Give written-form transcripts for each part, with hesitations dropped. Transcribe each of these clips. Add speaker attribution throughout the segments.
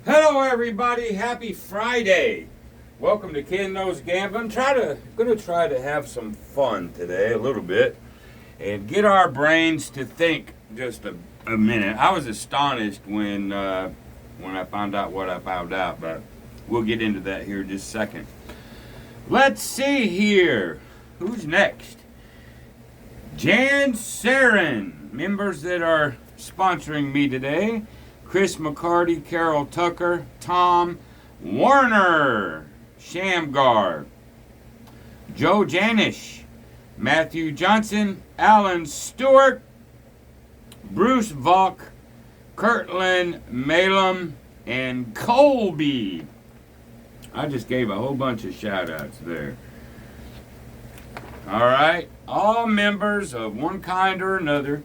Speaker 1: Hello, everybody. Happy Friday. Welcome to Ken Knows Gambling. Gonna try to have some fun today, a little bit, and get our brains to think just a minute. I was astonished when I found out what I found out, but we'll get into that here in just a second. Let's see here. Who's next? Jan Sarin, members that are sponsoring me today. Chris McCarty, Carol Tucker, Tom Warner, Shamgar, Joe Janish, Matthew Johnson, Alan Stewart, Bruce Volk, Kirtland Malum, and Colby. I just gave a whole bunch of shout outs there. All right, all members of one kind or another,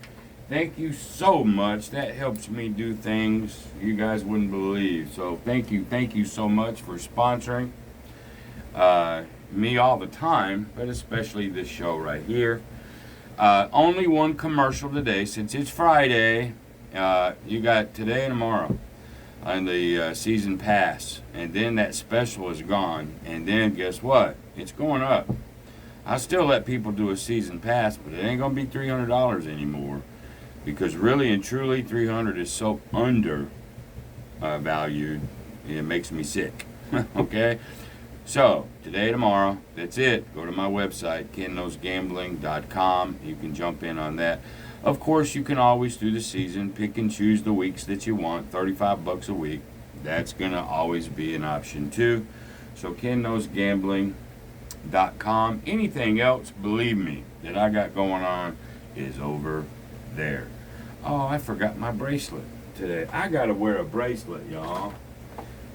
Speaker 1: thank you so much. That helps me do things you guys wouldn't believe. So thank you so much for sponsoring me all the time, but especially this show right here. Only one commercial today, since it's Friday. You got today and tomorrow on the season pass, and then that special is gone, and then guess what? It's going up. I still let people do a season pass, but it ain't gonna be $300 anymore, because really and truly, $300 is so under valued, it makes me sick. Okay, so today, tomorrow, that's it. Go to my website, KenKnowsGambling.com. You can jump in on that. Of course, you can always through the season pick and choose the weeks that you want. $35 a week. That's gonna always be an option too. So KenKnowsGambling.com. Anything else, believe me, that I got going on is over there. Oh, I forgot my bracelet today. I gotta wear a bracelet, y'all.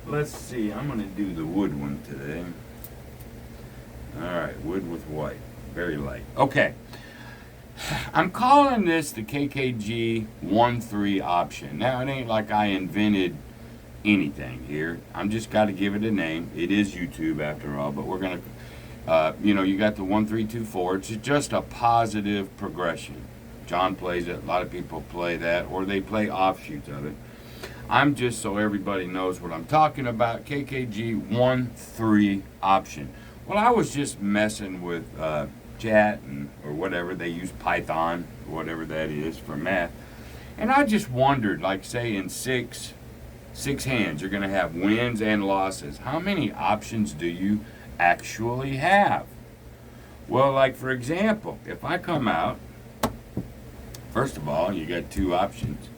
Speaker 1: Let's see, I'm gonna do the wood one today. Alright, wood with white. Very light. Okay. I'm calling this the KKG 1-3 option. Now, it ain't like I invented anything here. I'm just gotta give it a name. It is YouTube after all, but we're gonna you got the 1-3-2-4. It's just a positive progression. John plays it. A lot of people play that, or they play offshoots of it. I'm just so everybody knows what I'm talking about. KKG 1-3 option. Well, I was just messing with chat or whatever. They use Python, or whatever that is for math. And I just wondered, like say in six hands, you're going to have wins and losses. How many options do you actually have? Well, like for example, if I come out, first of all, you got two options.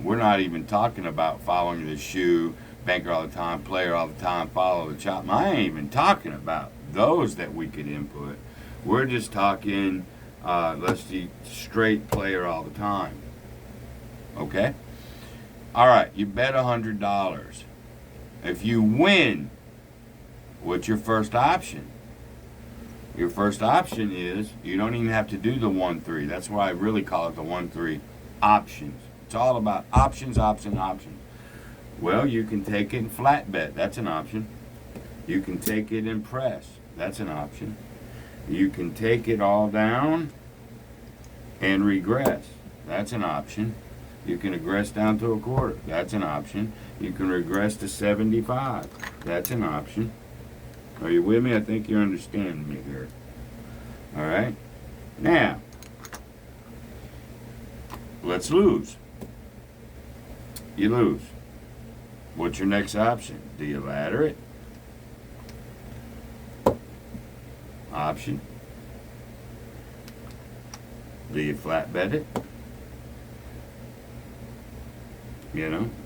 Speaker 1: We're not even talking about following the shoe, banker all the time, player all the time, follow the chop. I ain't even talking about those that we could input. We're just talking, let's see, straight player all the time. Okay? All right, you bet $100. If you win, what's your first option? Your first option is you don't even have to do the 1-3. That's why I really call it the 1-3 options. It's all about options. Well, you can take it in flat bet. That's an option. You can take it in press. That's an option. You can take it all down and regress. That's an option. You can regress down to a quarter. That's an option. You can regress to 75. That's an option. Are you with me? I think you're understanding me here. All right. Now, let's lose. You lose. What's your next option? Do you ladder it? Option. Do you flat bet it?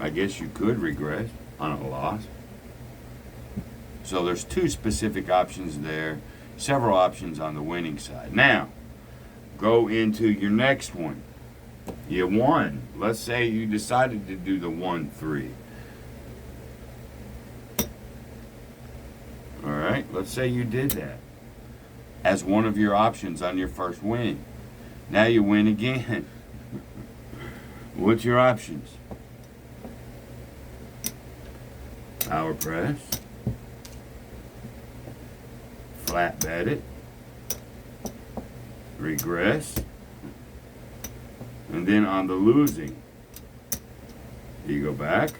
Speaker 1: I guess you could regress on a loss. So there's two specific options there, several options on the winning side. Now, go into your next one. You won. Let's say you decided to do the 1-3. All right, let's say you did that as one of your options on your first win. Now you win again. What's your options? Power press. Flat bet it. Regress. And then on the losing, you go back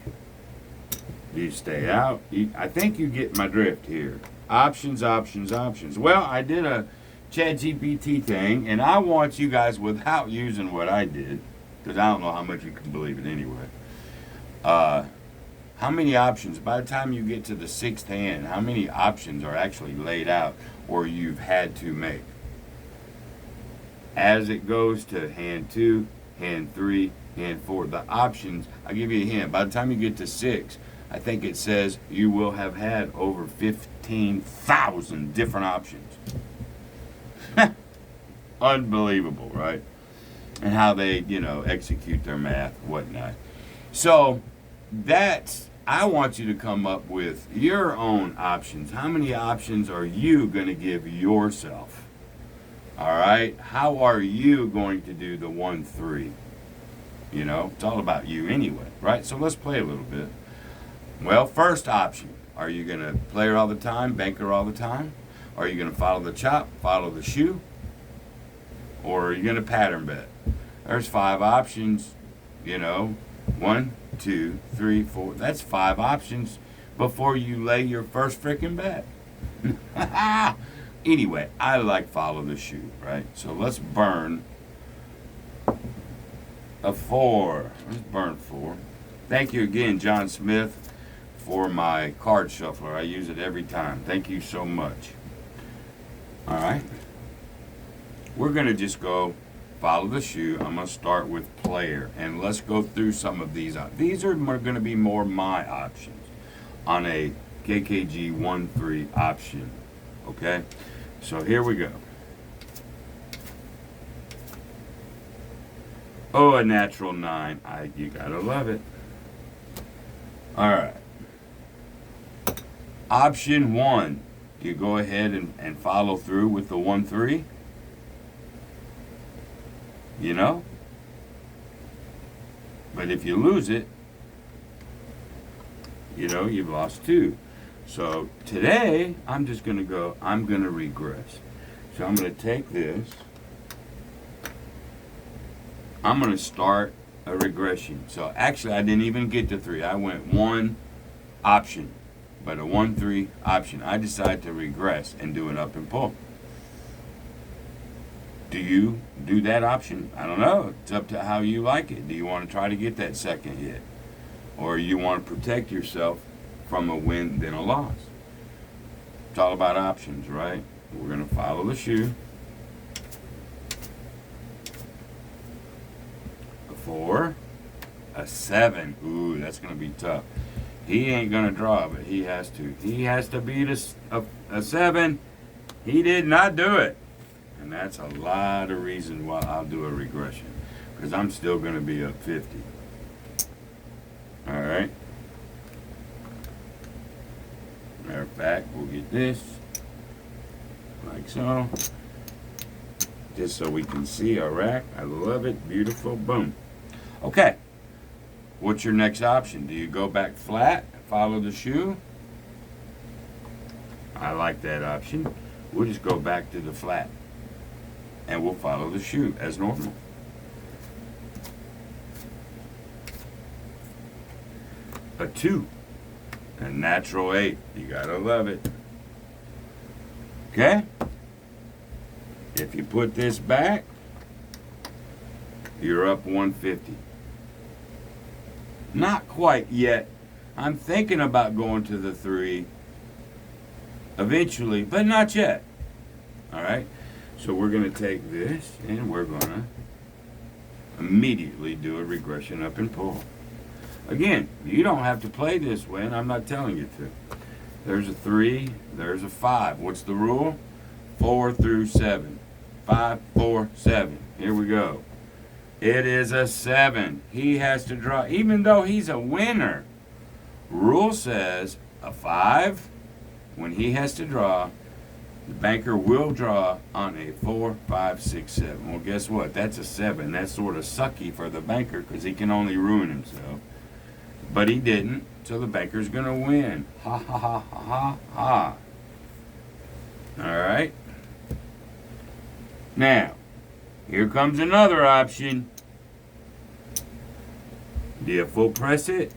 Speaker 1: Do you stay out? I think you get my drift here. Options, options, options. Well, I did a ChatGPT thing, and I want you guys, without using what I did, because I don't know how much you can believe it anyway. How many options, by the time you get to the sixth hand, how many options are actually laid out or you've had to make? As it goes to hand 2, hand 3, hand 4, the options, I'll give you a hint. By the time you get to 6, I think it says you will have had over 15,000 different options. Unbelievable, right? And how they, execute their math, whatnot. So I want you to come up with your own options. How many options are you going to give yourself? All right? How are you going to do the 1-3? It's all about you anyway, right? So let's play a little bit. Well, first option, are you going to play her all the time, bank her all the time? Are you going to follow the chop, follow the shoe? Or are you going to pattern bet? There's 5 options, 1, 2, 3, 4. That's 5 options before you lay your first freaking bet. Anyway, I like follow the shoe, right? So let's burn a 4. Let's burn 4. Thank you again, John Smith, for my card shuffler. I use it every time. Thank you so much. All right. We're going to just go follow the shoe. I'm going to start with player. And let's go through some of these. These are going to be more my options on a KKG 1-3 option. Okay? So here we go. Oh, a natural 9. You got to love it. All right. Option 1. You go ahead and follow through with the 1-3. But if you lose it, you've lost 2. So today, I'm going to regress. So I'm going to take this. I'm going to start a regression. So actually, I didn't even get to 3. I went 1 option, but a 1-3 option. I decided to regress and do an up and pull. Do you do that option? I don't know. It's up to how you like it. Do you want to try to get that second hit? Or you want to protect yourself from a win then a loss? It's all about options, right? We're going to follow the shoe. A 4. A 7. Ooh, that's going to be tough. He ain't going to draw, but he has to. He has to beat a 7. He did not do it. And that's a lot of reason why I'll do a regression. Because I'm still going to be up 50. Alright. Matter of fact, we'll get this. Like so. Just so we can see our rack. I love it. Beautiful. Boom. Okay. What's your next option? Do you go back flat? Follow the shoe? I like that option. We'll just go back to the flat. And we'll follow the shoe as normal. A 2. A natural 8. You gotta love it. Okay? If you put this back, you're up 150. Not quite yet. I'm thinking about going to the 3 eventually, but not yet. All right? So we're going to take this and we're going to immediately do a regression up and pull. Again, you don't have to play this way, and I'm not telling you to. There's a 3, there's a 5. What's the rule? 4 through 7. 5, 4, 7. Here we go. It is a 7. He has to draw, even though he's a winner. Rule says a 5, when he has to draw, the banker will draw on a 4, 5, 6, 7. Well, guess what? That's a 7. That's sort of sucky for the banker because he can only ruin himself. But he didn't, so the banker's going to win. Ha, ha, ha, ha, ha, ha. All right. Now, here comes another option. Do you full press it?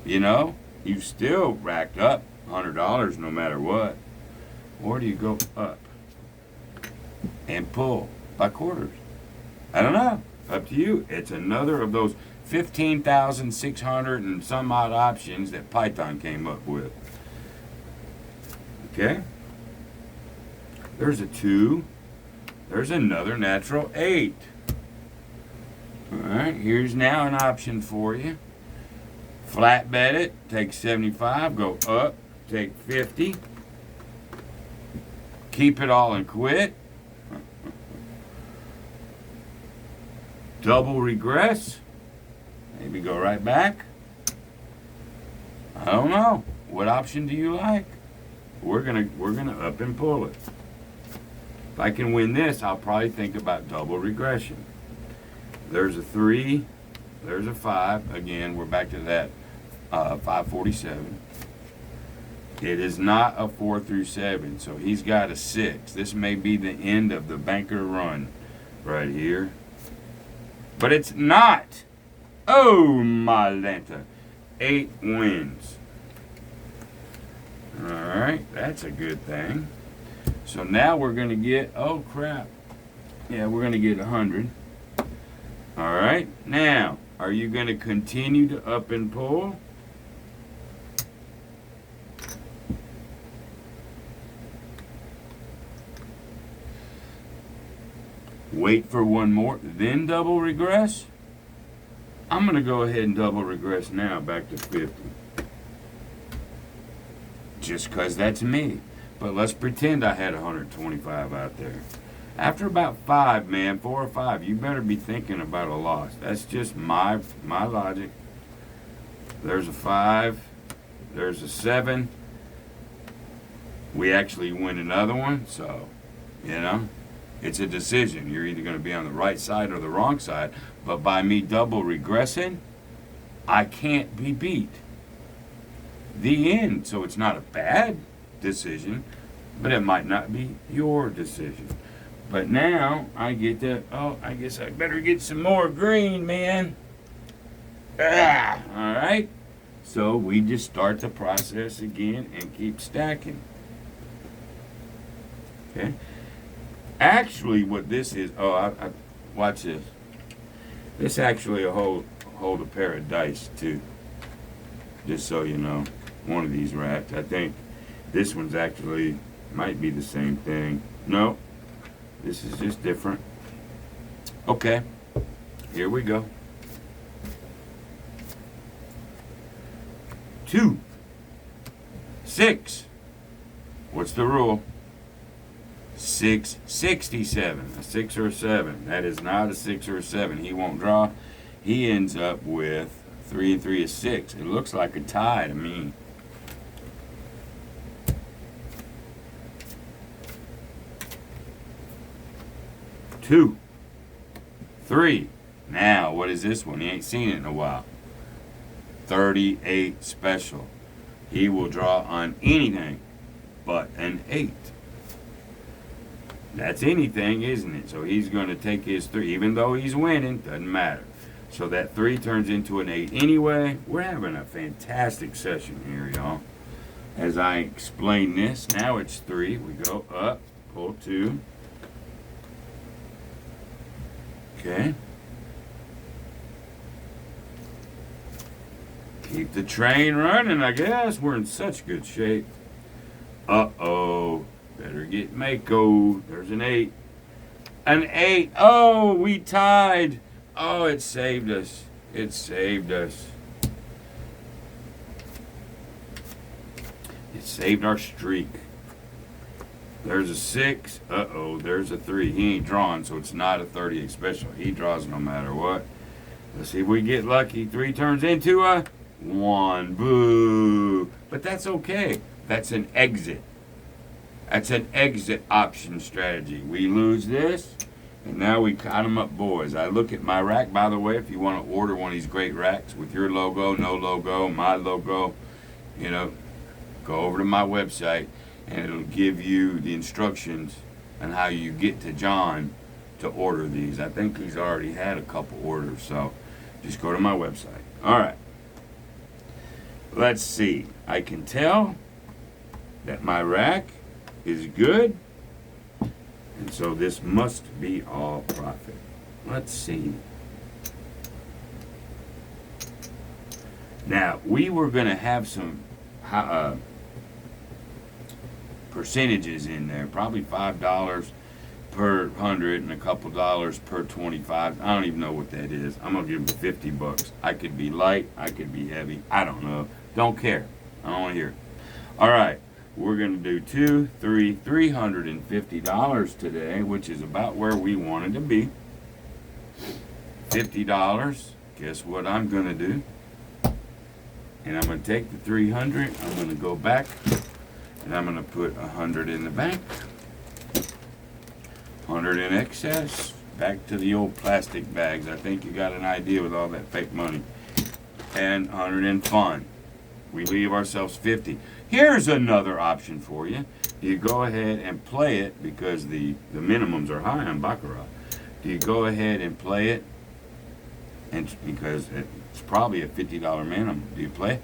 Speaker 1: You know, you've still racked up $100 no matter what. Or do you go up and pull by quarters? I don't know. Up to you. It's another of those 15,600 and some odd options that Python came up with. Okay? There's a 2. There's another natural 8. Alright, here's now an option for you. Flat bet it, take 75, go up, take 50. Keep it all and quit. Double regress. Maybe go right back. I don't know. What option do you like? We're gonna up and pull it. If I can win this, I'll probably think about double regression. There's a 3. There's a 5. Again, we're back to that 547. It is not a 4 through 7, so he's got a 6. This may be the end of the banker run right here. But it's not. Oh, my Lanta. 8 wins. Alright, that's a good thing. So now we're going to get, oh crap. Yeah, we're going to get 100. Alright, now, are you going to continue to up and pull? Wait for one more, then double regress? I'm going to go ahead and double regress now back to 50. Just because that's me. But let's pretend I had 125 out there. After about 5, man, 4 or 5, you better be thinking about a loss. That's just my logic. There's a 5. There's a 7. We actually win another one, so, you know. It's a decision. You're either going to be on the right side or the wrong side. But by me double regressing, I can't be beat. The end. So it's not a bad decision, but it might not be your decision. But now I get to, oh, I guess I better get some more green, man. All right. So we just start the process again and keep stacking. Okay. Actually, what this is, I watch this. This actually hold a pair of dice too. Just so you know, one of these racks. I think this one's actually might be the same thing. No, this is just different. Okay, here we go. 2, 6. What's the rule? 667. A 6 or a 7. That is not a 6 or a 7. He won't draw. He ends up with 3 and 3 is 6. It looks like a tie to me. Two, 3. Now, what is this one? He ain't seen it in a while. 38 special. He will draw on anything but an 8. That's anything, isn't it? So he's going to take his 3, even though he's winning, doesn't matter. So that 3 turns into an 8 anyway. We're having a fantastic session here, y'all. As I explain this, now it's 3. We go up, pull 2. Okay. Keep the train running, I guess. We're in such good shape. Uh-oh. Better get Mako. There's an 8. An 8. Oh, we tied. Oh, it saved us. It saved us. It saved our streak. There's a 6. Uh-oh, there's a 3. He ain't drawing, so it's not a 38 special. He draws no matter what. Let's see if we get lucky. 3 turns into a 1. Boo. But that's okay. That's an exit. That's an exit option strategy. We lose this, and now we count them up, boys. I look at my rack, by the way, if you want to order one of these great racks with your logo, no logo, my logo, you know, go over to my website, and it'll give you the instructions on how you get to John to order these. I think he's already had a couple orders, so just go to my website. All right. Let's see. I can tell that my rack is good. And so this must be all profit. Let's see. Now, we were going to have some percentages in there, probably $5 per 100 and a couple dollars per 25. I don't even know what that is. I'm going to give them 50 bucks. I could be light, I could be heavy. I don't know. Don't care. I don't want to hear it. All right. We're going to do $350 today, which is about where we wanted to be. $50. Guess what I'm going to do? And I'm going to take the 300. I'm going to go back, and I'm going to put 100 in the bank. 100 in excess. Back to the old plastic bags. I think you got an idea with all that fake money. And 100 in fun. We leave ourselves 50. Here's another option for you. You go ahead and play it because the minimums are high on Baccarat. Do you go ahead and play it? And because it's probably a $50 minimum. Do you play?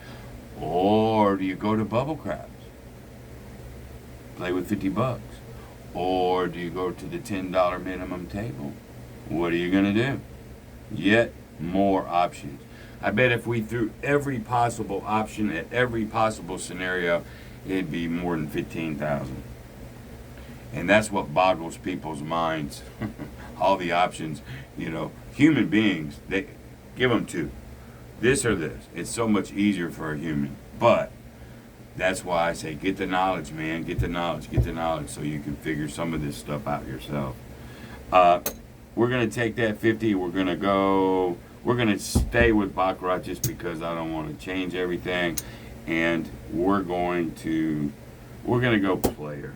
Speaker 1: Or do you go to Bubble Crabs? Play with 50 bucks. Or do you go to the $10 minimum table? What are you going to do? Yet more options. I bet if we threw every possible option at every possible scenario, it'd be more than 15,000. And that's what boggles people's minds. All the options, human beings, they give them two. This or this. It's so much easier for a human. But that's why I say get the knowledge, man. Get the knowledge so you can figure some of this stuff out yourself. We're going to take that 50. We're going to stay with Baccarat just because I don't want to change everything. And we're going to go player.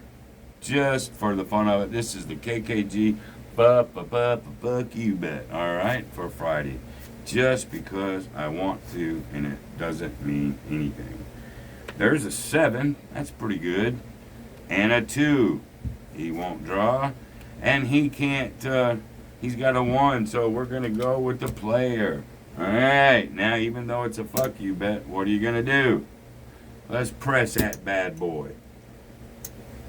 Speaker 1: Just for the fun of it. This is the KKG Fuck You Bet. Alright, for Friday. Just because I want to, and it doesn't mean anything. There's a 7. That's pretty good. And a 2. He won't draw. And he can't... He's got a 1, so we're going to go with the player. All right, now even though it's a fuck you bet, what are you going to do? Let's press that bad boy.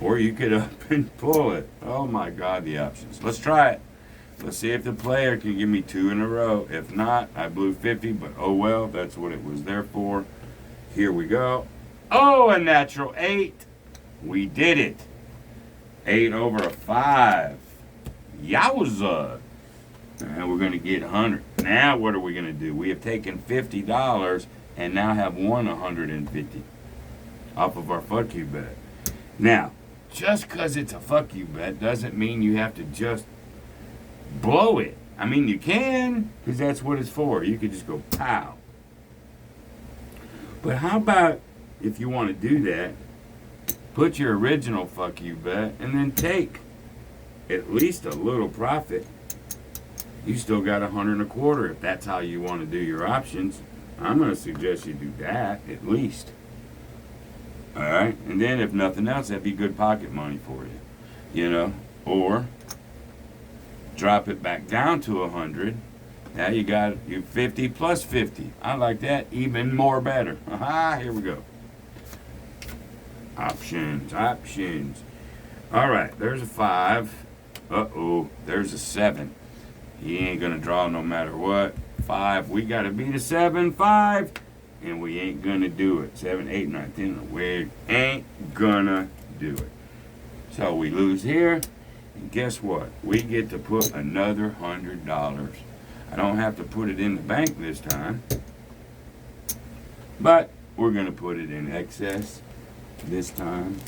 Speaker 1: Or you could up and pull it. Oh my God, the options. Let's try it. Let's see if the player can give me 2 in a row. If not, I blew 50, but oh well, that's what it was there for. Here we go. Oh, a natural 8. We did it. 8 over a 5. Yowza. And we're going to get 100. Now what are we going to do? We have taken $50 and now have won 150 off of our fuck you bet. Now, just because it's a fuck you bet doesn't mean you have to just blow it. I mean, you can, because that's what it's for. You could just go pow. But how about if you want to do that, put your original fuck you bet and then take at least a little profit. You still got 125 if that's how you want to do your options. I'm going to suggest you do that at least. All right, and then if nothing else, that'd be good pocket money for you, Or drop it back down to 100. Now you got your 50 plus 50. I like that even more better. Aha, here we go. Options. All right, there's a 5. Uh-oh, there's a 7. He ain't gonna draw no matter what. 5, we gotta beat a 7, 5, and we ain't gonna do it. 7, 8, 9, 10, we ain't gonna do it. So we lose here, and guess what? We get to put another $100. I don't have to put it in the bank this time, but we're gonna put it in excess this time.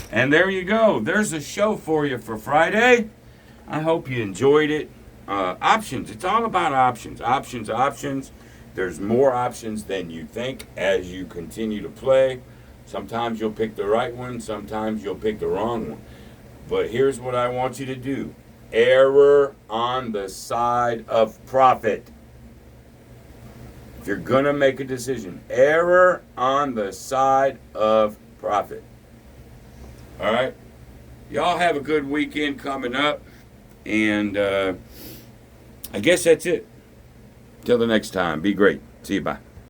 Speaker 1: And there you go. There's a show for you for Friday. I hope you enjoyed it. Options. It's all about options. Options. There's more options than you think as you continue to play. Sometimes you'll pick the right one. Sometimes you'll pick the wrong one. But here's what I want you to do. Error on the side of profit. If you're going to make a decision, error on the side of profit. All right, y'all have a good weekend coming up, and I guess that's it. Till the next time, be great. See you, bye.